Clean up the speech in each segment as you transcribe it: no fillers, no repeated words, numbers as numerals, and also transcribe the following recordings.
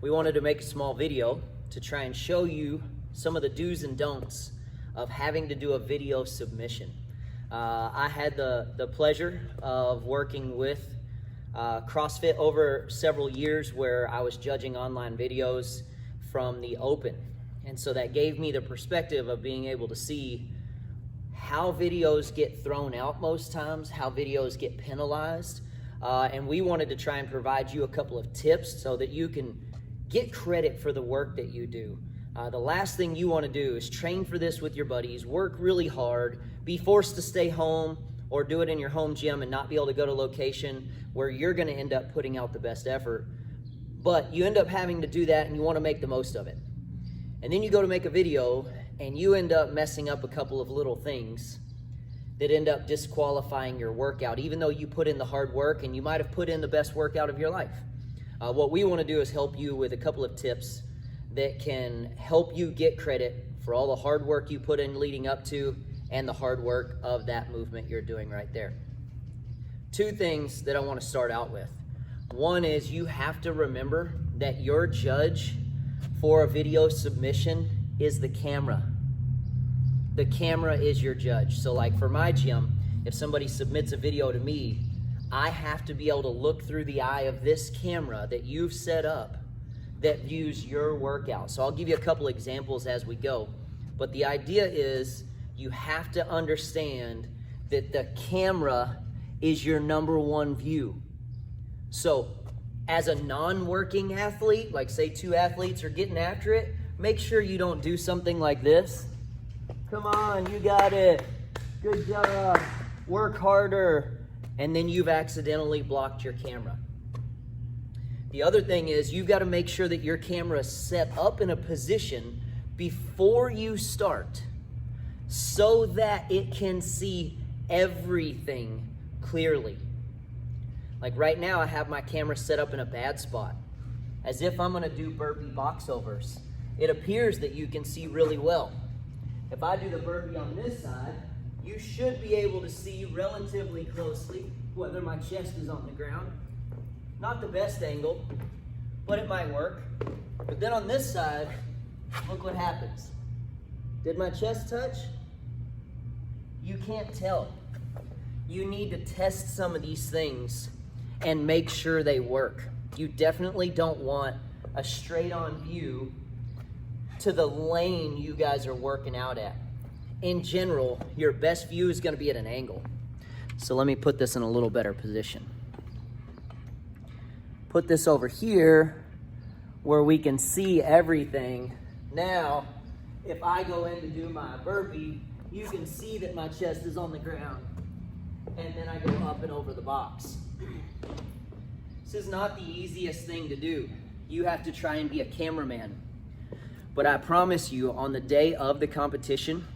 we wanted to make a small video to try and show you some of the do's and don'ts of having to do a video submission. I had the pleasure of working with CrossFit over several years where I was judging online videos from the open. And so that gave me the perspective of being able to see how videos get thrown out most times, how videos get penalized. And we wanted to try and provide you a couple of tips so that you can get credit for the work that you do. The last thing you want to do is train for this with your buddies, work really hard, be forced to stay home or do it in your home gym and not be able to go to location where you're going to end up putting out the best effort. But you end up having to do that and you want to make the most of it. And then you go to make a video and you end up messing up a couple of little things that end up disqualifying your workout, even though you put in the hard work and you might have put in the best workout of your life. What we want to do is help you with a couple of tips that can help you get credit for all the hard work you put in leading up to and the hard work of that movement you're doing right there. Two things that I want to start out with. One is you have to remember that your judge for a video submission is the camera. The camera is your judge. So like for my gym, if somebody submits a video to me, I have to be able to look through the eye of this camera that you've set up that views your workout. So I'll give you a couple examples as we go. But the idea is you have to understand that the camera is your number one view. So as a non-working athlete, like say two athletes are getting after it, make sure you don't do something like this. Come on, you got it. Good job. Work harder. And then you've accidentally blocked your camera. The other thing is you've got to make sure that your camera is set up in a position before you start so that it can see everything clearly. Like right now I have my camera set up in a bad spot, as if I'm going to do burpee box overs. It appears that you can see really well. If I do the burpee on this side, you should be able to see relatively closely whether my chest is on the ground. Not the best angle, but it might work. But then on this side, look what happens. Did my chest touch? You can't tell. You need to test some of these things and make sure they work. You definitely don't want a straight on view to the lane you guys are working out at. In general, your best view is going to be at an angle. So let me put this in a little better position. Put this over here where we can see everything. Now, if I go in to do my burpee, you can see that my chest is on the ground. And then I go up and over the box. This is not the easiest thing to do. You have to try and be a cameraman. But I promise you, on the day of the competition,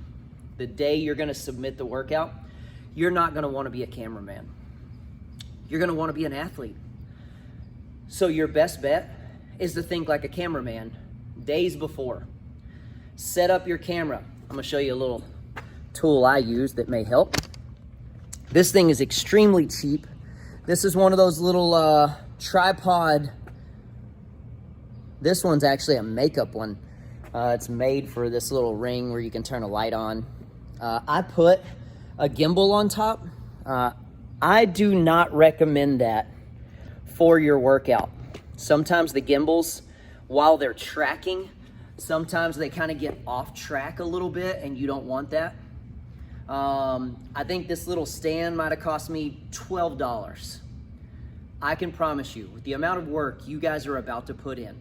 the day you're going to submit the workout, you're not going to want to be a cameraman. You're going to want to be an athlete. So your best bet is to think like a cameraman days before. Set up your camera. I'm going to show you a little tool I use that may help. This thing is extremely cheap. This is one of those little tripod. This one's actually a makeup one. It's made for this little ring where you can turn a light on. I put a gimbal on top. I do not recommend that for your workout. Sometimes the gimbals, while they're tracking, sometimes they kind of get off track a little bit and you don't want that. I think this little stand might have cost me $12. I can promise you, with the amount of work you guys are about to put in,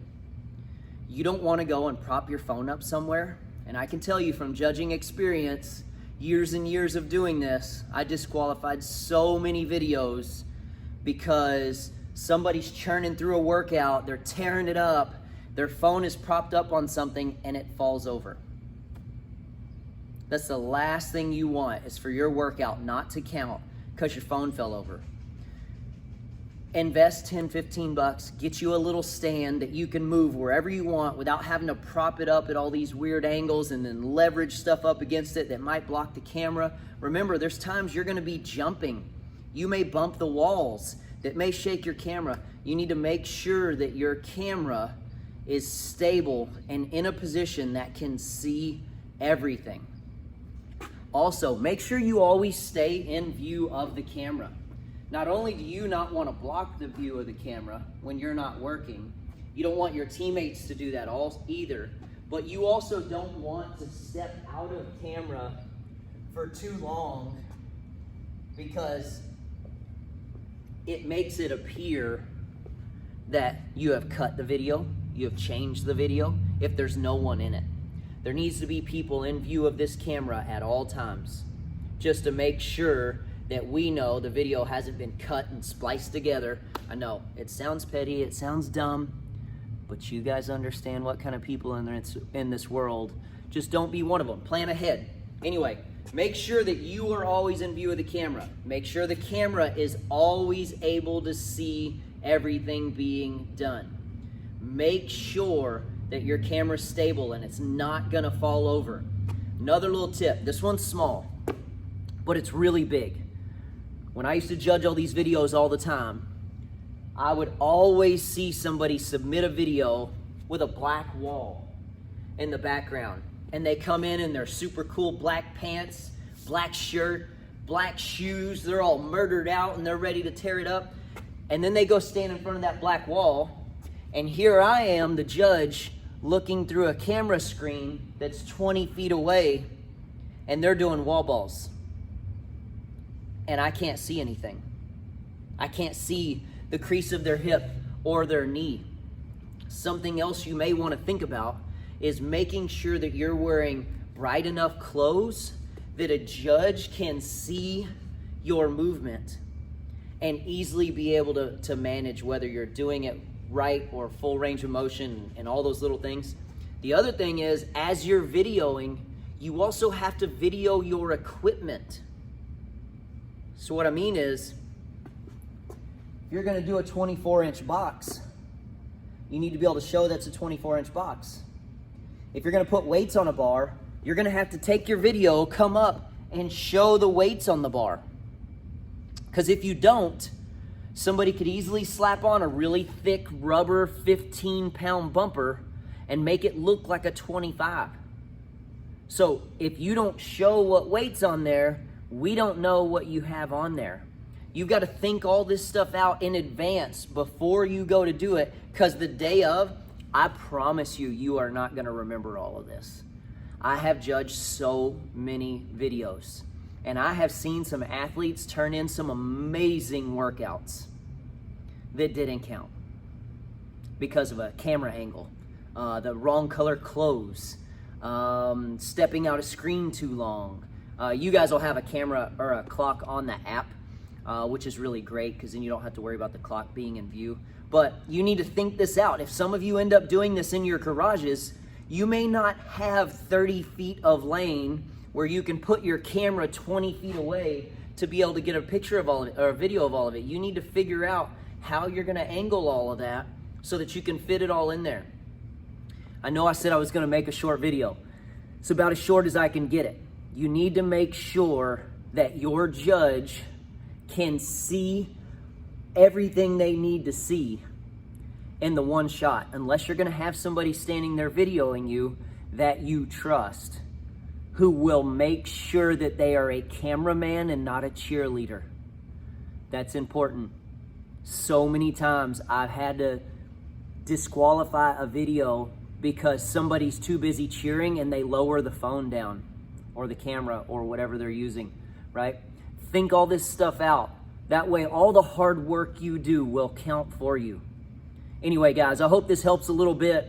you don't want to go and prop your phone up somewhere. And I can tell you from judging experience, years and years of doing this, I disqualified so many videos because somebody's churning through a workout, they're tearing it up, their phone is propped up on something and it falls over. That's the last thing you want, is for your workout not to count because your phone fell over. Invest 10, 15 bucks, get you a little stand that you can move wherever you want without having to prop it up at all these weird angles and then leverage stuff up against it that might block the camera. Remember, there's times you're gonna be jumping. You may bump the walls that may shake your camera. You need to make sure that your camera is stable and in a position that can see everything. Also, make sure you always stay in view of the camera. Not only do you not want to block the view of the camera when you're not working, you don't want your teammates to do that either, but you also don't want to step out of camera for too long because it makes it appear that you have cut the video, you have changed the video if there's no one in it. There needs to be people in view of this camera at all times, just to make sure that we know the video hasn't been cut and spliced together. I know, it sounds petty, it sounds dumb, but you guys understand what kind of people in this world. Just don't be one of them. Plan ahead. Anyway, make sure that you are always in view of the camera. Make sure the camera is always able to see everything being done. Make sure that your camera's stable and it's not gonna fall over. Another little tip, this one's small, but it's really big. When I used to judge all these videos all the time, I would always see somebody submit a video with a black wall in the background. And they come in their super cool black pants, black shirt, black shoes, they're all murdered out and they're ready to tear it up. And then they go stand in front of that black wall, and here I am, the judge, looking through a camera screen that's 20 feet away, and they're doing wall balls. And I can't see anything. I can't see the crease of their hip or their knee. Something else you may want to think about is making sure that you're wearing bright enough clothes that a judge can see your movement and easily be able to manage whether you're doing it right or full range of motion and all those little things. The other thing is, as you're videoing, you also have to video your equipment. So what I mean is, if you're gonna do a 24-inch box, you need to be able to show that's a 24-inch box. If you're gonna put weights on a bar, you're gonna have to take your video, come up, and show the weights on the bar. Because if you don't, somebody could easily slap on a really thick rubber 15-pound bumper and make it look like a 25. So if you don't show what weight's on there, we don't know what you have on there. You've got to think all this stuff out in advance before you go to do it, because the day of, I promise you, you are not going to remember all of this. I have judged so many videos, and I have seen some athletes turn in some amazing workouts that didn't count because of a camera angle, the wrong color clothes, stepping out of screen too long. You guys will have a camera or a clock on the app, which is really great because then you don't have to worry about the clock being in view. But you need to think this out. If some of you end up doing this in your garages, you may not have 30 feet of lane where you can put your camera 20 feet away to be able to get a picture of all of it, or a video of all of it. You need to figure out how you're gonna angle all of that so that you can fit it all in there. I know I said I was gonna make a short video. It's about as short as I can get it. You need to make sure that your judge can see everything they need to see in the one shot, unless you're gonna have somebody standing there videoing you that you trust, who will make sure that they are a cameraman and not a cheerleader. That's important. So many times I've had to disqualify a video because somebody's too busy cheering and they lower the phone down or the camera or whatever they're using, right? Think all this stuff out. That way all the hard work you do will count for you. Anyway, guys, I hope this helps a little bit.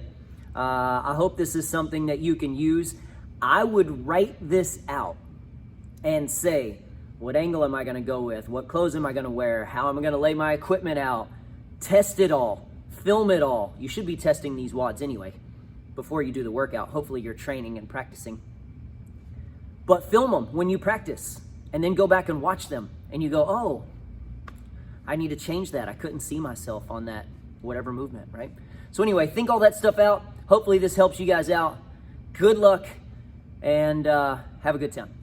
I hope this is something that you can use. I would write this out and say, what angle am I gonna go with? What clothes am I gonna wear? How am I gonna lay my equipment out? Test it all, film it all. You should be testing these WODs anyway before you do the workout. Hopefully you're training and practicing. But film them when you practice and then go back and watch them and you go, oh, I need to change that. I couldn't see myself on that whatever movement, right? So anyway, think all that stuff out. Hopefully this helps you guys out. Good luck and have a good time.